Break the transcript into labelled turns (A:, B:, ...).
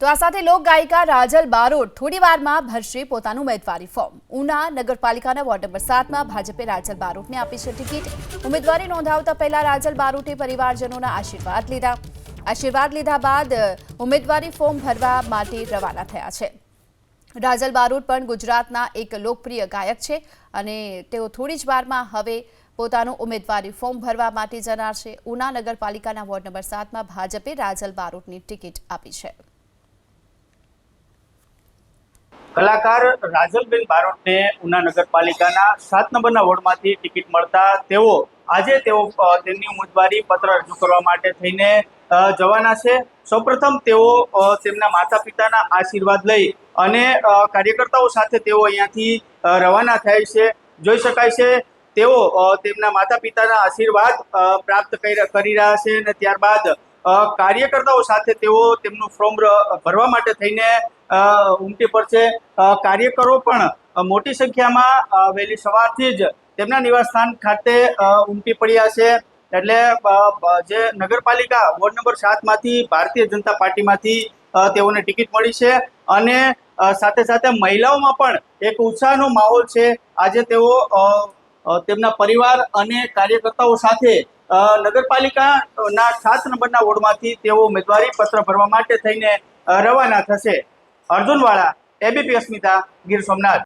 A: તો આ સાથે લોક ગાયિકા રાજલ બારોટ થોડી વારમાં ભરશે પોતાનું ઉમેદવારી ફોર્મ। ઉના નગરપાલિકાના વોર્ડ નંબર 7માં ભાજપે રાજલ બારોટને આપી છે ટિકિટ। ઉમેદવારી નોંધાવતા પહેલા રાજલ બારોટે પરિવારજનોના આશીર્વાદ લીધા બાદ ઉમેદવારી ફોર્મ ભરવા માટે રવાના થયા છે। રાજલ બારોટ પણ ગુજરાતના એક લોકપ્રિય ગાયક છે અને તેઓ થોડી જ વારમાં હવે પોતાનું ઉમેદવારી ફોર્મ ભરવા માટે જનાર છે। ઉના નગરપાલિકાના વોર્ડ નંબર 7માં ભાજપે રાજલ બારોટની ટિકિટ આપી છે।
B: કલાકાર રાજલબેન બારોટને ઉના નગરપાલિકાના 7 નંબરના વોર્ડમાંથી ટિકિટ મળતા આજે તેમની ઉમેદવારી પત્ર રજૂ કરવા માટે થઈને જવાના છે। સૌપ્રથમ તેઓ તેમના માતા પિતાના આશીર્વાદ લઈ અને કાર્યકર્તાઓ સાથે તેઓ અહીંયાથી રવાના થાય છે। જોઈ શકાય છે તેઓ તેમના માતા પિતાના આશીર્વાદ પ્રાપ્ત કરી રહ્યા છે અને ત્યારબાદ કાર્યકર્તાઓ સાથે તેઓ તેમનું ફોર્મ ભરવા માટે થઈને ઉમટી પડશે। કાર્યકરો પણ મોટી સંખ્યામાં વહેલી સવારથી જ તેમના નિવાસસ્થાન ખાતે ઉમટી પડ્યા છે। એટલે જે નગરપાલિકા વોર્ડ નંબર 7માંથી ભારતીય જનતા પાર્ટીમાંથી તેઓને ટિકિટ મળી છે અને સાથે સાથે મહિલાઓમાં પણ એક ઉત્સાહનો માહોલ છે। આજે તેઓ તેમના પરિવાર અને કાર્યકર્તાઓ સાથે નગરપાલિકાના 7 નંબરના વોર્ડમાંથી તેઓ ઉમેદવારી પત્ર ભરવા માટે થઈને રવાના થશે। અર્જુન વાળા, એબીપી અસ્મિતા, ગીર સોમનાથ।